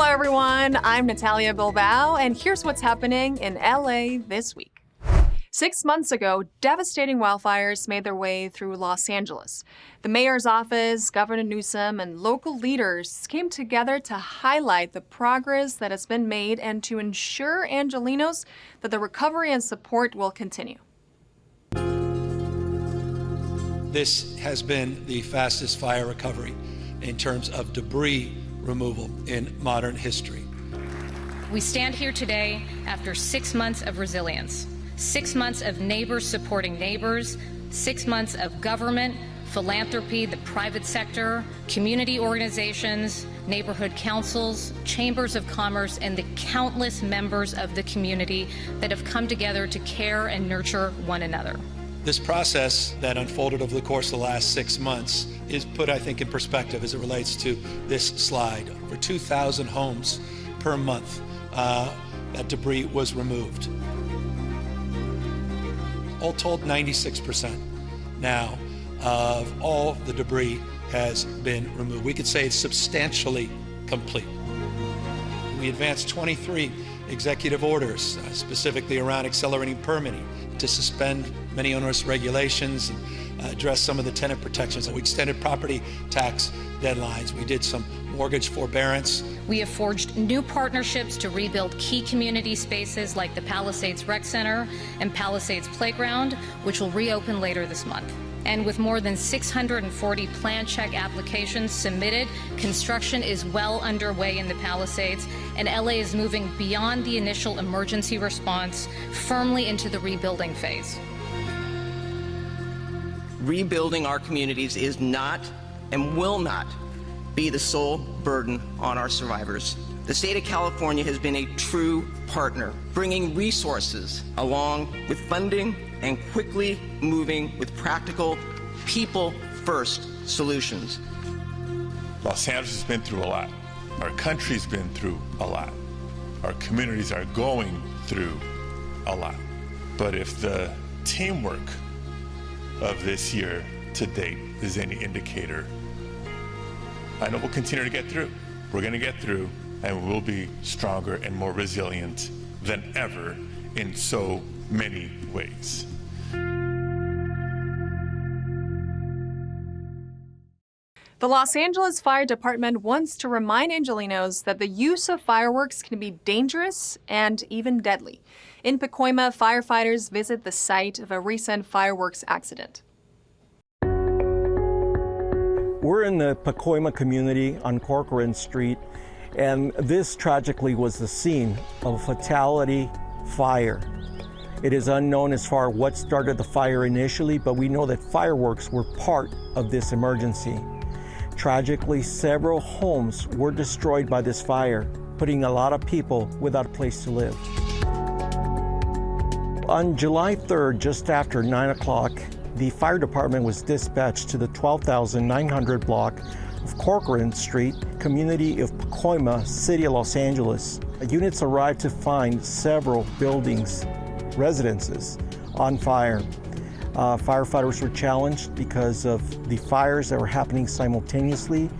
Hello, everyone. I'm Natalia Bilbao, and here's what's happening in LA this week. 6 months ago, devastating wildfires made their way through Los Angeles. The mayor's office, Governor Newsom, and local leaders came together to highlight the progress that has been made and to ensure Angelenos that the recovery and support will continue. This has been the fastest fire recovery in terms of debris removal in modern history. We stand here today after 6 months of resilience, 6 months of neighbors supporting neighbors, 6 months of government, philanthropy, the private sector, community organizations, neighborhood councils, chambers of commerce, and the countless members of the community that have come together to care and nurture one another. This process that unfolded over the course of the last 6 months is put, I think, in perspective as it relates to this slide. Over 2,000 homes per month that debris was removed. All told, 96% now of all the debris has been removed. We could say it's substantially complete. We advanced 23 executive orders, specifically around accelerating permitting, to suspend many onerous regulations and address some of the tenant protections. We extended property tax deadlines. We did some mortgage forbearance. We have forged new partnerships to rebuild key community spaces like the Palisades Rec Center and Palisades Playground, which will reopen later this month. And with more than 640 plan check applications submitted, construction is well underway in the Palisades, and LA is moving beyond the initial emergency response firmly into the rebuilding phase. Rebuilding our communities is not and will not be the sole burden on our survivors. The state of California has been a true partner, bringing resources along with funding and quickly moving with practical, people-first solutions. Los Angeles has been through a lot. Our country's been through a lot. Our communities are going through a lot. But if the teamwork of this year to date is any indicator, I know we'll continue to get through. We're going to get through, and we'll be stronger and more resilient than ever in so many ways. The Los Angeles Fire Department wants to remind Angelenos that the use of fireworks can be dangerous and even deadly. In Pacoima, firefighters visit the site of a recent fireworks accident. We're in the Pacoima community on Corcoran Street, and this tragically was the scene of a fatality fire. It is unknown as far as what started the fire initially, but we know that fireworks were part of this emergency. Tragically, several homes were destroyed by this fire, putting a lot of people without a place to live. On July 3rd, just after 9 o'clock, the fire department was dispatched to the 12,900 block of Corcoran Street, community of Pacoima, city of Los Angeles. Units arrived to find several buildings, residences on fire. Firefighters were challenged because of the fires that were happening simultaneously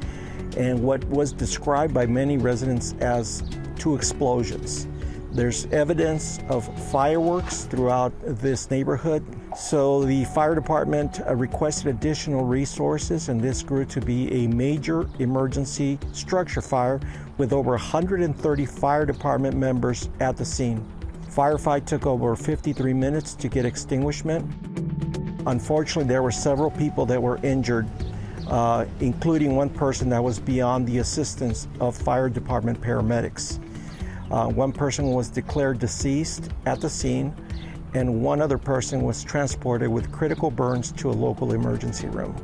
and what was described by many residents as 2 explosions. There's evidence of fireworks throughout this neighborhood. So the fire department requested additional resources, and this grew to be a major emergency structure fire with over 130 fire department members at the scene. Firefight took over 53 minutes to get extinguishment. Unfortunately, there were several people that were injured, including one person that was beyond the assistance of fire department paramedics. One person was declared deceased at the scene, and one other person was transported with critical burns to a local emergency room.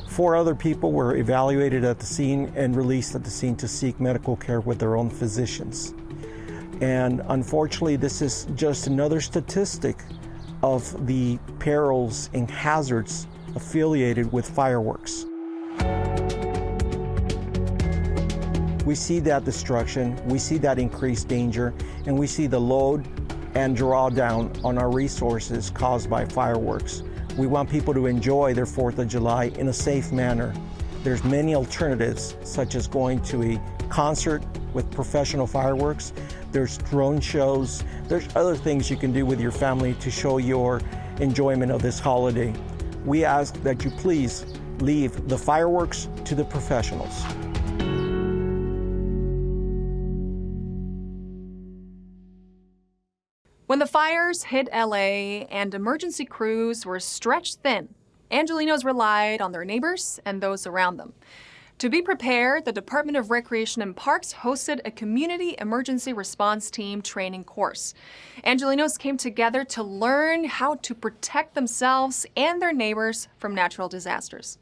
4 other people were evaluated at the scene and released at the scene to seek medical care with their own physicians. And unfortunately, this is just another statistic of the perils and hazards affiliated with fireworks. We see that destruction, we see that increased danger, and we see the load and drawdown on our resources caused by fireworks. We want people to enjoy their 4th of July in a safe manner. There's many alternatives, such as going to a concert with professional fireworks. There's drone shows. There's other things you can do with your family to show your enjoyment of this holiday. We ask that you please leave the fireworks to the professionals. When the fires hit LA and emergency crews were stretched thin, Angelenos relied on their neighbors and those around them. To be prepared, the Department of Recreation and Parks hosted a community emergency response team training course. Angelenos came together to learn how to protect themselves and their neighbors from natural disasters.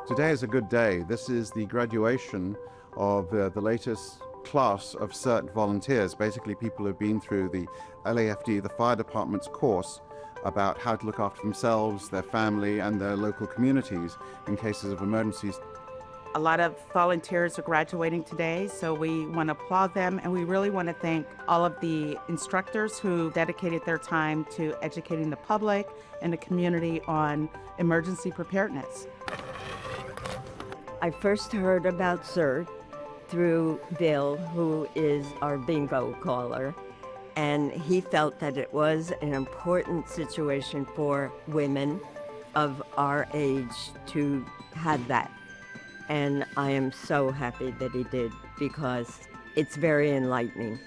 Today is a good day. This is the graduation of the latest class of CERT volunteers, basically people who've been through the LAFD, the fire department's course about how to look after themselves, their family, and their local communities in cases of emergencies. A lot of volunteers are graduating today, so we want to applaud them, and we really want to thank all of the instructors who dedicated their time to educating the public and the community on emergency preparedness. I first heard about CERT through Bill, who is our bingo caller, and he felt that it was an important situation for women of our age to have that. And I am so happy that he did, because it's very enlightening.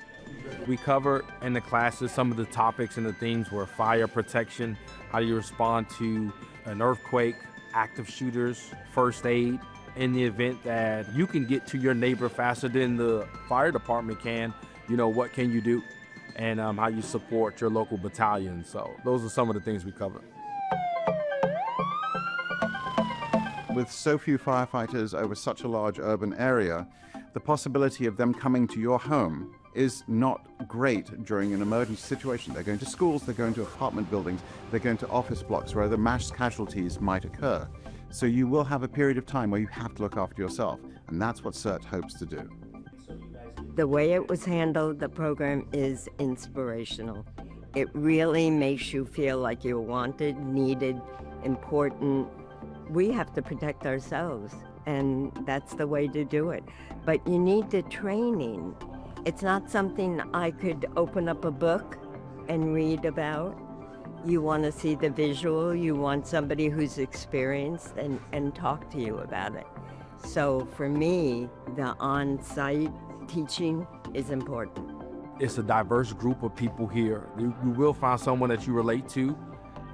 We covered in the classes some of the topics and the themes were fire protection, how do you respond to an earthquake, active shooters, first aid. In the event that you can get to your neighbor faster than the fire department can, what can you do? And how you support your local battalion. So those are some of the things we covered. With so few firefighters over such a large urban area, the possibility of them coming to your home is not great during an emergency situation. They're going to schools, they're going to apartment buildings, they're going to office blocks where the mass casualties might occur. So you will have a period of time where you have to look after yourself, and that's what CERT hopes to do. The way it was handled, the program is inspirational. It really makes you feel like you're wanted, needed, important. We have to protect ourselves, and that's the way to do it. But you need the training. It's not something I could open up a book and read about. You want to see the visual, you want somebody who's experienced and talk to you about it. So for me, the on-site teaching is important. It's a diverse group of people here. You will find someone that you relate to,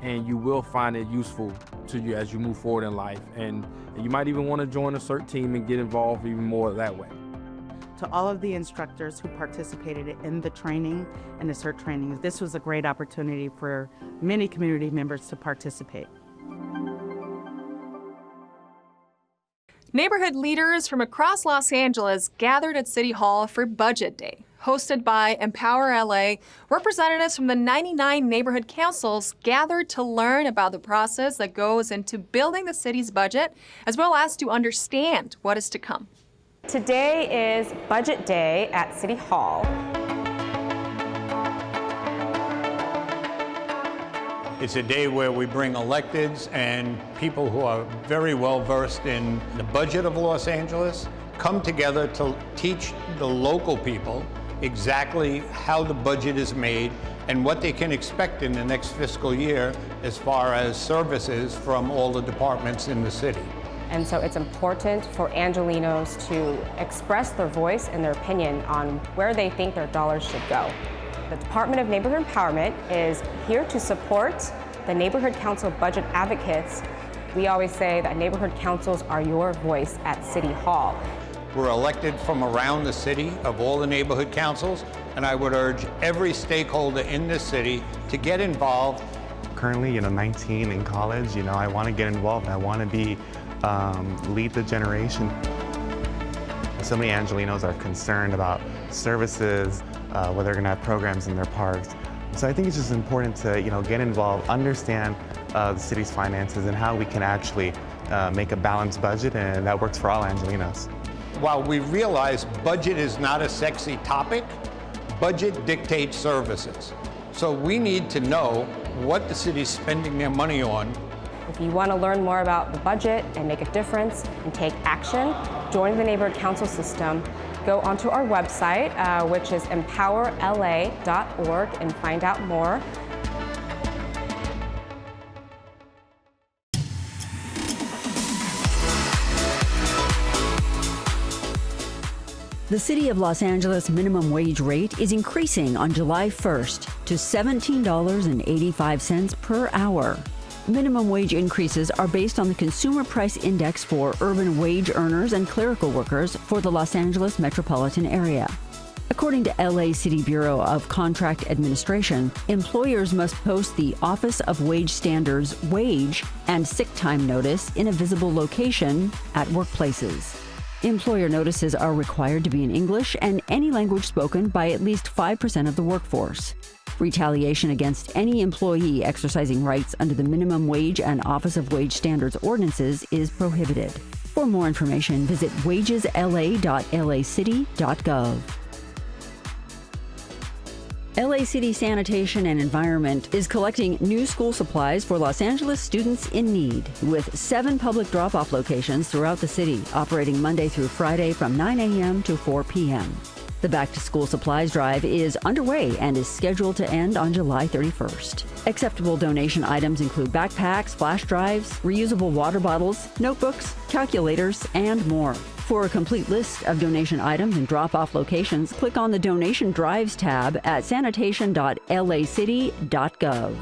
and you will find it useful to you as you move forward in life. And you might even want to join a CERT team and get involved even more that way. To all of the instructors who participated in the training and the CERT training, this was a great opportunity for many community members to participate. Neighborhood leaders from across Los Angeles gathered at City Hall for Budget Day. Hosted by EmpowerLA, representatives from the 99 neighborhood councils gathered to learn about the process that goes into building the city's budget, as well as to understand what is to come. Today is Budget Day at City Hall. It's a day where we bring electeds and people who are very well versed in the budget of Los Angeles come together to teach the local people exactly how the budget is made and what they can expect in the next fiscal year as far as services from all the departments in the city. And so it's important for Angelenos to express their voice and their opinion on where they think their dollars should go. The Department of Neighborhood Empowerment is here to support the Neighborhood Council budget advocates. We always say that neighborhood councils are your voice at City Hall. We're elected from around the city of all the neighborhood councils, and I would urge every stakeholder in this city to get involved. Currently, 19 in college, I want to get involved. I want to be lead the generation. So many Angelenos are concerned about services, whether they're going to have programs in their parks. So I think it's just important to get involved, understand the city's finances and how we can actually make a balanced budget, and that works for all Angelenos. While we realize budget is not a sexy topic, budget dictates services. So we need to know what the city's spending their money on If you want to learn more about the budget and make a difference and take action, join the neighborhood council system. Go onto our website, which is EmpowerLA.org, and find out more. The City of Los Angeles minimum wage rate is increasing on July 1st to $17.85 per hour. Minimum wage increases are based on the Consumer Price Index for urban wage earners and clerical workers for the Los Angeles metropolitan area. According to LA City Bureau of Contract Administration, employers must post the Office of Wage Standards wage and sick time notice in a visible location at workplaces. Employer notices are required to be in English and any language spoken by at least 5% of the workforce. Retaliation against any employee exercising rights under the minimum wage and Office of Wage Standards ordinances is prohibited. For more information, visit wagesla.lacity.gov. LA City Sanitation and Environment is collecting new school supplies for Los Angeles students in need, with 7 public drop-off locations throughout the city, operating Monday through Friday from 9 a.m. to 4 p.m. The back-to-school supplies drive is underway and is scheduled to end on July 31st. Acceptable donation items include backpacks, flash drives, reusable water bottles, notebooks, calculators, and more. For a complete list of donation items and drop-off locations, click on the Donation Drives tab at sanitation.lacity.gov.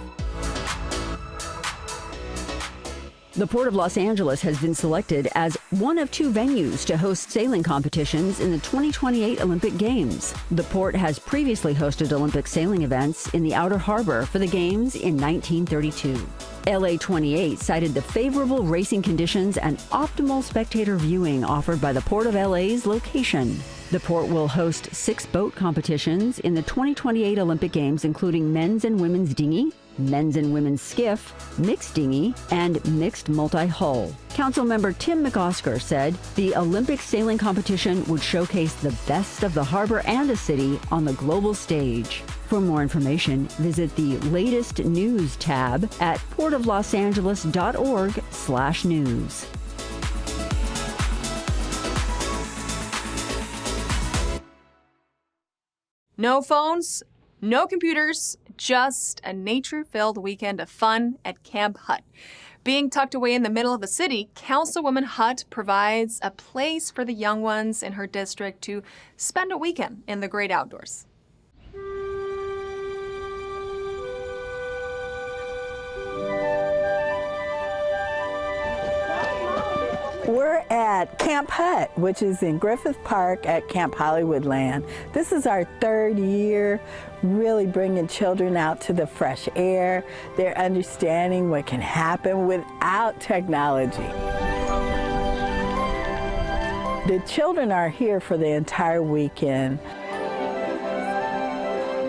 The Port of Los Angeles has been selected as one of 2 venues to host sailing competitions in the 2028 Olympic Games. The port has previously hosted Olympic sailing events in the Outer Harbor for the Games in 1932. LA 28 cited the favorable racing conditions and optimal spectator viewing offered by the Port of LA's location. The port will host 6 boat competitions in the 2028 Olympic Games, including men's and women's dinghy, men's and women's skiff, mixed dinghy, and mixed multi-hull. Councilmember Tim McOsker said the Olympic sailing competition would showcase the best of the harbor and the city on the global stage. For more information, visit the latest news tab at portoflosangeles.org/news. No phones, no computers, just a nature-filled weekend of fun at Camp Hutt. Being tucked away in the middle of the city, Councilwoman Hutt provides a place for the young ones in her district to spend a weekend in the great outdoors. We're at Camp Hutt, which is in Griffith Park at Camp Hollywoodland. This is our 3rd year really bringing children out to the fresh air. They're understanding what can happen without technology. The children are here for the entire weekend.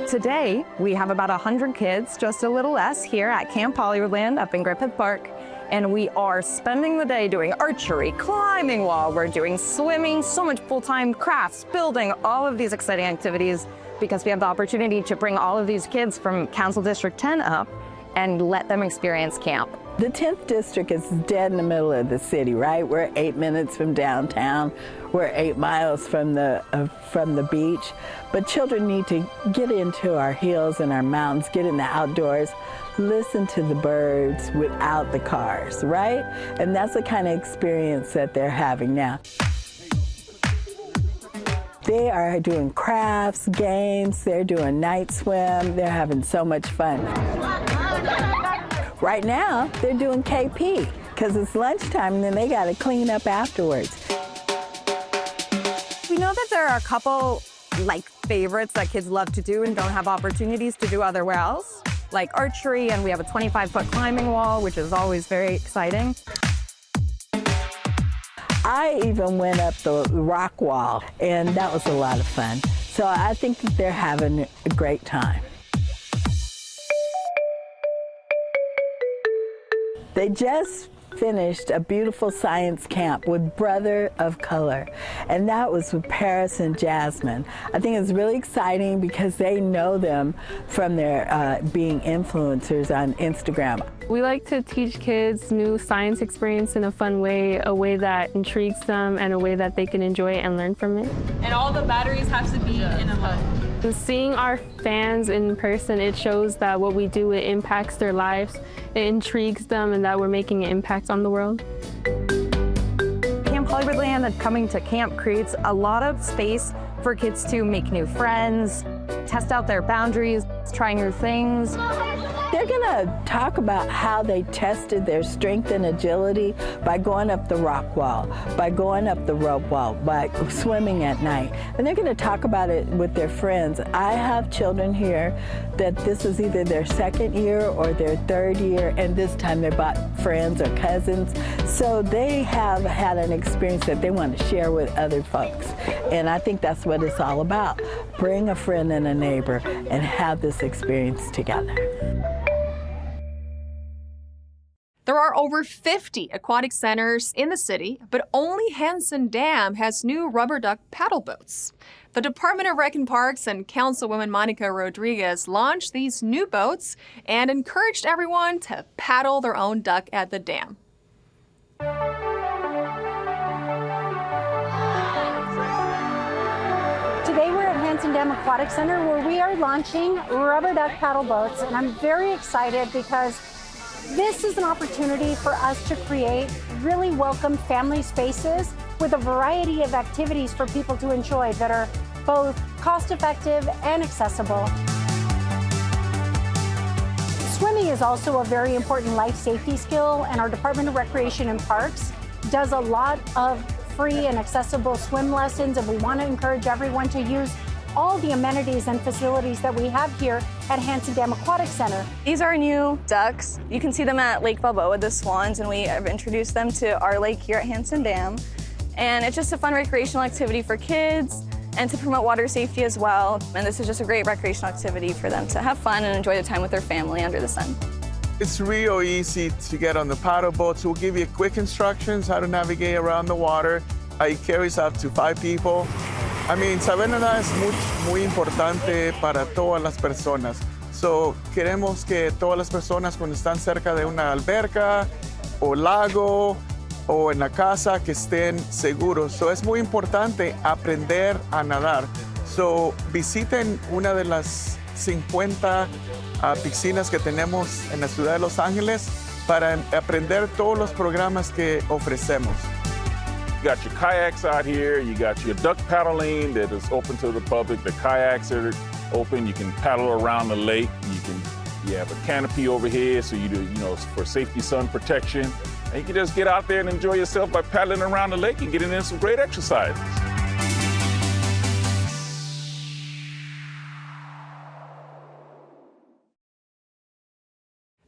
Today, we have about 100 kids, just a little less, here at Camp Hollywoodland up in Griffith Park. And we are spending the day doing archery, climbing wall, we're doing swimming, so much full-time crafts, building, all of these exciting activities, because we have the opportunity to bring all of these kids from Council District 10 up and let them experience camp. The 10th district is dead in the middle of the city, right? We're 8 minutes from downtown. We're 8 miles from the beach. But children need to get into our hills and our mountains, get in the outdoors, listen to the birds without the cars, right? And that's the kind of experience that they're having now. They are doing crafts, games, they're doing night swim, they're having so much fun. Right now, they're doing KP, because it's lunchtime and then they got to clean up afterwards. We know that there are a couple favorites that kids love to do and don't have opportunities to do otherwhere else, like archery, and we have a 25-foot climbing wall, which is always very exciting. I even went up the rock wall, and that was a lot of fun. So I think that they're having a great time. They just finished a beautiful science camp with Brother of Color, and that was with Paris and Jasmine. I think it's really exciting because they know them from their being influencers on Instagram. We like to teach kids new science experience in a fun way, a way that intrigues them and a way that they can enjoy it and learn from it. And all the batteries have to be in a Hutt. Seeing our fans in person, it shows that what we do, it impacts their lives, it intrigues them, and that we're making an impact on the world. Camp Hollywoodland and coming to camp creates a lot of space for kids to make new friends, test out their boundaries, try new things. They're gonna talk about how they tested their strength and agility by going up the rock wall, by going up the rope wall, by swimming at night. And they're gonna talk about it with their friends. I have children here that this is either their second year or their third year, and this time they brought friends or cousins. So they have had an experience that they want to share with other folks. And I think that's what it's all about. Bring a friend and a neighbor and have this experience together. There are over 50 aquatic centers in the city, but only Hansen Dam has new rubber duck paddle boats. The Department of Rec and Parks and Councilwoman Monica Rodriguez launched these new boats and encouraged everyone to paddle their own duck at the dam. Today we're at Hansen Dam Aquatic Center where we are launching rubber duck paddle boats, and I'm very excited because this is an opportunity for us to create really welcome family spaces with a variety of activities for people to enjoy that are both cost-effective and accessible. Swimming is also a very important life safety skill, and our Department of Recreation and Parks does a lot of free and accessible swim lessons, and we want to encourage everyone to use all the amenities and facilities that we have here at Hansen Dam Aquatic Center. These are new ducks. You can see them at Lake Balboa, the swans, and we have introduced them to our lake here at Hansen Dam. And it's just a fun recreational activity for kids and to promote water safety as well. And this is just a great recreational activity for them to have fun and enjoy the time with their family under the sun. It's real easy to get on the paddle boats. We'll give you quick instructions how to navigate around the water. It carries up to 5 people. I mean, saber nadar es muy importante para todas las personas. So, queremos que todas las personas cuando están cerca de una alberca o lago o en la casa que estén seguros. So, es muy importante aprender a nadar. So, visiten una de las 50 piscinas que tenemos en la ciudad de Los Ángeles para aprender todos los programas que ofrecemos. You got your kayaks out here, you got your duck paddling that is open to the public, the kayaks are open, you can paddle around the lake, you have a canopy overhead so you do, for safety sun protection. And you can just get out there and enjoy yourself by paddling around the lake and getting in some great exercises.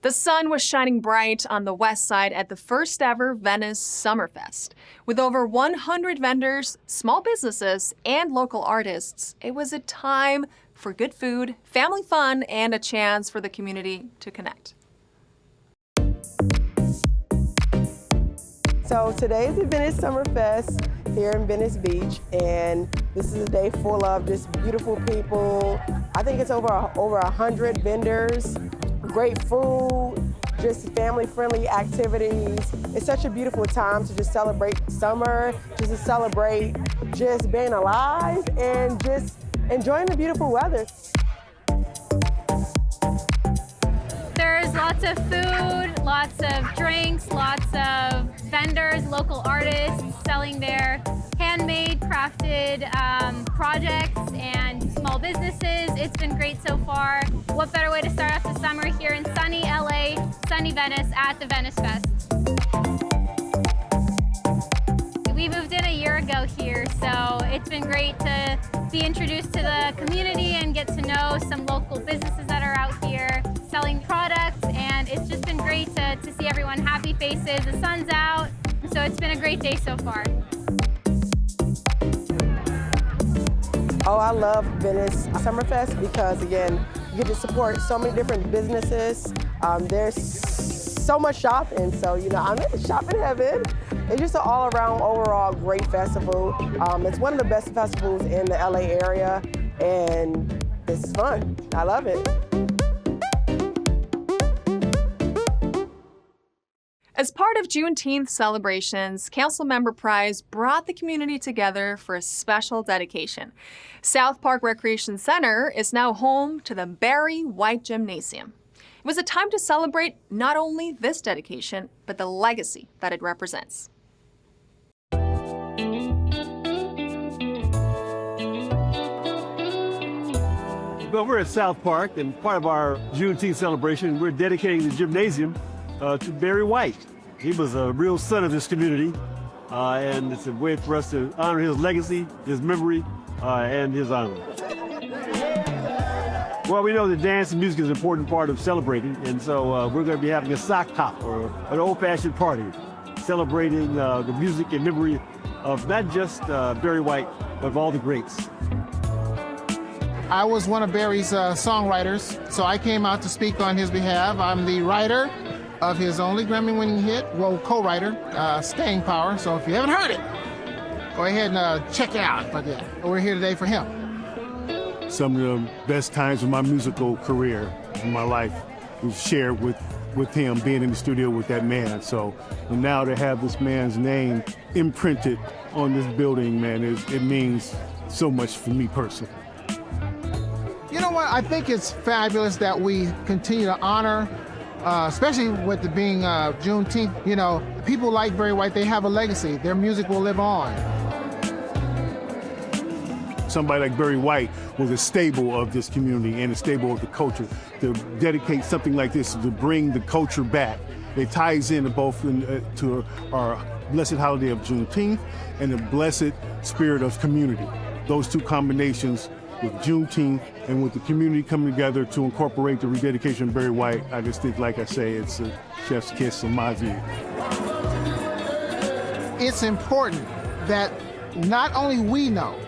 The sun was shining bright on the west side at the first ever Venice Summerfest. With over 100 vendors, small businesses, and local artists, it was a time for good food, family fun, and a chance for the community to connect. So today is the Venice Summerfest here in Venice Beach, and this is a day full of just beautiful people. I think it's over 100 vendors. Great food, just family-friendly activities. It's such a beautiful time to just celebrate summer, just to celebrate just being alive and just enjoying the beautiful weather. There's lots of food, lots of drinks, lots of vendors, local artists selling their handmade, crafted projects and small businesses. It's been great so far. What better way to start off the summer here in sunny LA, sunny Venice at the Venice Fest. We moved in a year ago here, so it's been great to be introduced to the community and get to know some local businesses that are out here selling products, and it's just been great to see everyone happy faces. The sun's out, so it's been a great day so far. Oh, I love Venice Summerfest because, again, you get to support so many different businesses. There's so much shopping. So, you know, I'm in shopping heaven. It's just an all-around, overall great festival. It's one of the best festivals in the LA area, and it's fun. I love it. As part of Juneteenth celebrations, Councilmember Price brought the community together for a special dedication. South Park Recreation Center is now home to the Barry White Gymnasium. It was a time to celebrate not only this dedication, but the legacy that it represents. Well, we're at South Park, and part of our Juneteenth celebration, we're dedicating the gymnasium to Barry White. He was a real son of this community, and it's a way for us to honor his legacy, his memory, and his honor. Well, we know that dance and music is an important part of celebrating, and so we're going to be having a sock hop, or an old-fashioned party, celebrating the music and memory of not just Barry White, but of all the greats. I was one of Barry's songwriters, so I came out to speak on his behalf. I'm the writer of his only Grammy-winning hit, well, co-writer, Staying Power. So if you haven't heard it, go ahead and check it out. But yeah, we're here today for him. Some of the best times of my musical career in my life was shared with him, being in the studio with that man. So and now to have this man's name imprinted on this building, man, it means so much for me personally. You know what? I think it's fabulous that we continue to honor, especially with it being Juneteenth. You know, people like Barry White, they have a legacy. Their music will live on. Somebody like Barry White was a staple of this community and a staple of the culture. To dedicate something like this, to bring the culture back, it ties in both to our blessed holiday of Juneteenth and the blessed spirit of community. Those two combinations with Juneteenth and with the community coming together to incorporate the rededication of Barry White, I just think, like I say, it's a chef's kiss in my view. It's important that not only we know,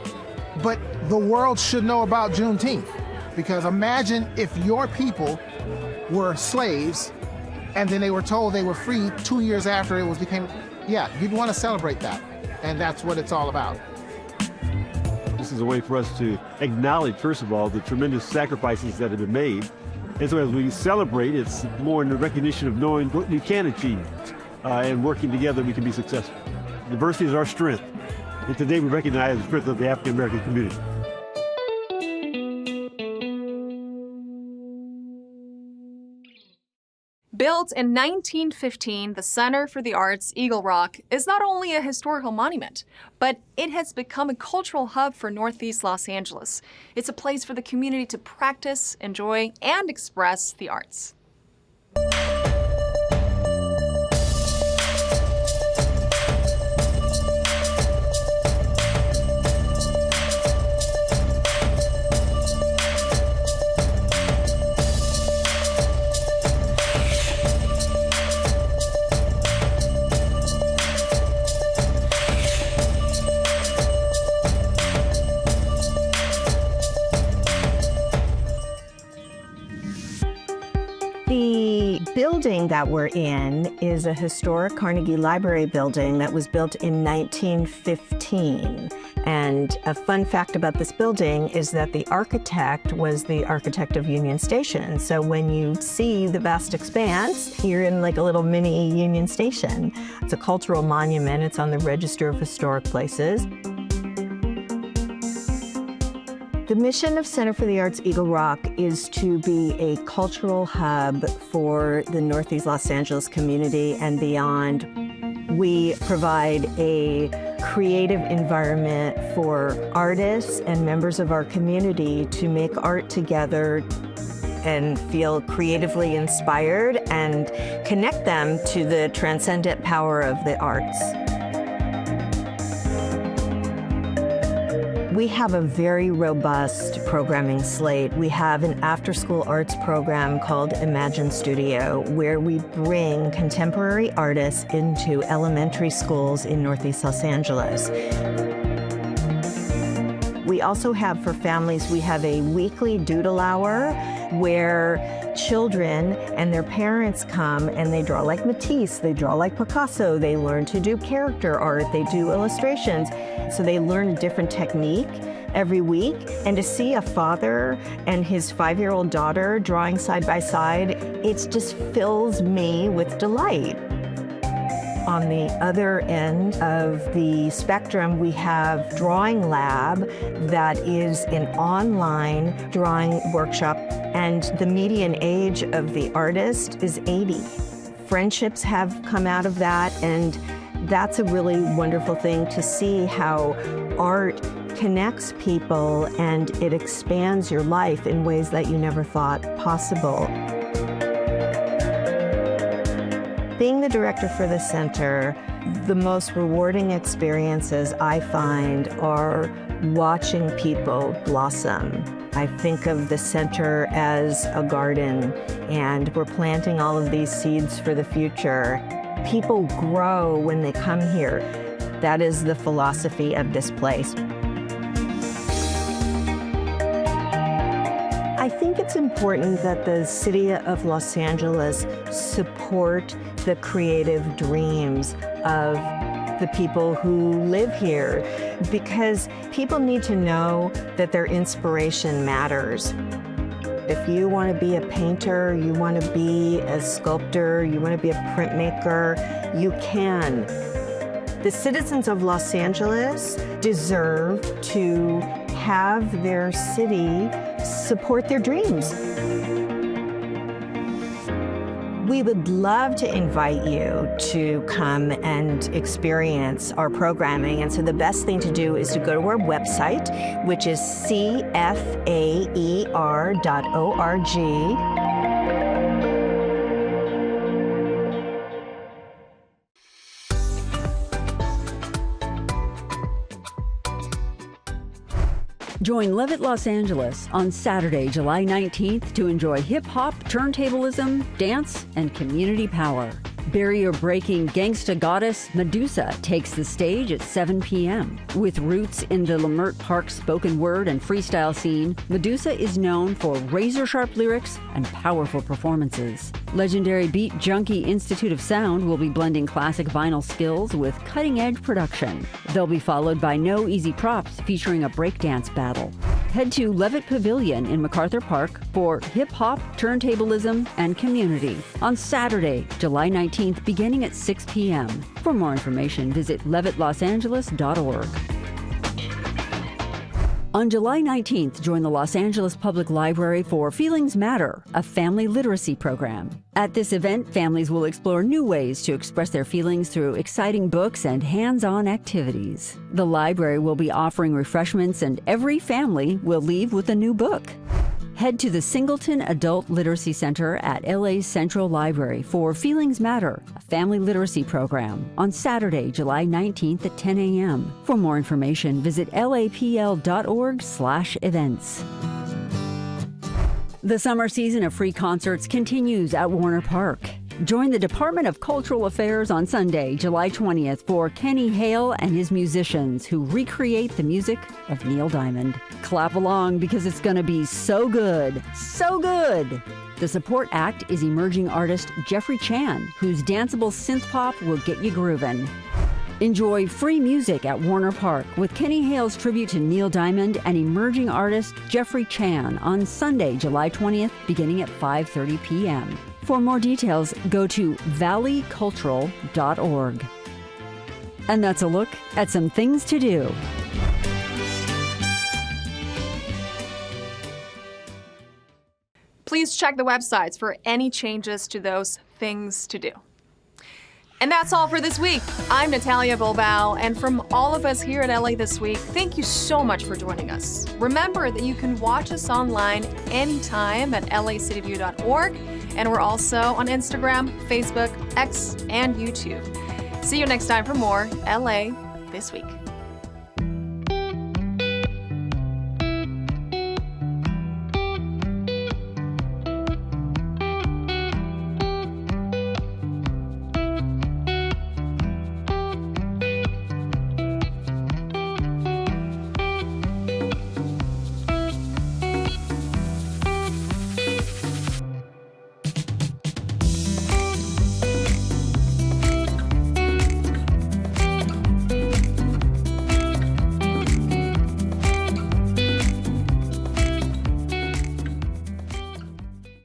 but the world should know about Juneteenth. Because imagine if your people were slaves and then they were told they were free 2 years after it became, yeah, you'd want to celebrate that. And that's what it's all about. This is a way for us to acknowledge, first of all, the tremendous sacrifices that have been made. And so as we celebrate, it's more in the recognition of knowing what we can achieve. And working together, we can be successful. Diversity is our strength. And today we recognize the strength of the African American community. Built in 1915, the Center for the Arts, Eagle Rock, is not only a historical monument, but it has become a cultural hub for Northeast Los Angeles. It's a place for the community to practice, enjoy, and express the arts. The building that we're in is a historic Carnegie Library building that was built in 1915. And a fun fact about this building is that the architect was the architect of Union Station. So when you see the vast expanse, you're in like a little mini Union Station. It's a cultural monument. It's on the Register of Historic Places. The mission of Center for the Arts Eagle Rock is to be a cultural hub for the Northeast Los Angeles community and beyond. We provide a creative environment for artists and members of our community to make art together and feel creatively inspired and connect them to the transcendent power of the arts. We have a very robust programming slate. We have an after-school arts program called Imagine Studio, where we bring contemporary artists into elementary schools in Northeast Los Angeles. We also have, for families, we have a weekly doodle hour where children and their parents come and they draw like Matisse, they draw like Picasso, they learn to do character art, they do illustrations. So they learn a different technique every week. And to see a father and his 5-year-old daughter drawing side by side, it just fills me with delight. On the other end of the spectrum, we have Drawing Lab, that is an online drawing workshop, and the median age of the artist is 80. Friendships have come out of that, and that's a really wonderful thing to see how art connects people and it expands your life in ways that you never thought possible. Being the director for the center, the most rewarding experiences I find are watching people blossom. I think of the center as a garden, and we're planting all of these seeds for the future. People grow when they come here. That is the philosophy of this place. I think it's important that the city of Los Angeles support the creative dreams of the people who live here, because people need to know that their inspiration matters. If you want to be a painter, you want to be a sculptor, you want to be a printmaker, you can. The citizens of Los Angeles deserve to have their city support their dreams. We would love to invite you to come and experience our programming. And so the best thing to do is to go to our website, which is cfaer.org. Join Levitt Los Angeles on Saturday, July 19th to enjoy hip-hop, turntablism, dance, and community power. Barrier-breaking gangsta goddess Medusa takes the stage at 7 p.m. With roots in the Leimert Park spoken word and freestyle scene, Medusa is known for razor-sharp lyrics and powerful performances. Legendary Beat Junkie Institute of Sound will be blending classic vinyl skills with cutting-edge production. They'll be followed by No Easy Props featuring a breakdance battle. Head to Levitt Pavilion in MacArthur Park for hip-hop, turntablism, and community on Saturday, July 19th, beginning at 6 p.m. For more information, visit levittlosangeles.org. On July 19th, join the Los Angeles Public Library for Feelings Matter, a family literacy program. At this event, families will explore new ways to express their feelings through exciting books and hands-on activities. The library will be offering refreshments, and every family will leave with a new book. Head to the Singleton Adult Literacy Center at LA's Central Library for Feelings Matter, a family literacy program, on Saturday, July 19th at 10 a.m. For more information, visit lapl.org/events. The summer season of free concerts continues at Warner Park. Join the Department of Cultural Affairs on Sunday, July 20th for Kenny Hale and his musicians who recreate the music of Neil Diamond. Clap along because it's going to be so good, so good. The support act is emerging artist Jeffrey Chan, whose danceable synth pop will get you groovin'. Enjoy free music at Warner Park with Kenny Hale's tribute to Neil Diamond and emerging artist Jeffrey Chan on Sunday, July 20th, beginning at 5:30 p.m. For more details, go to valleycultural.org. And that's a look at some things to do. Please check the websites for any changes to those things to do. And that's all for this week. I'm Natalia Bilbao, and from all of us here at LA This Week, thank you so much for joining us. Remember that you can watch us online anytime at lacitybview.org, and we're also on Instagram, Facebook, X, and YouTube. See you next time for more LA This Week.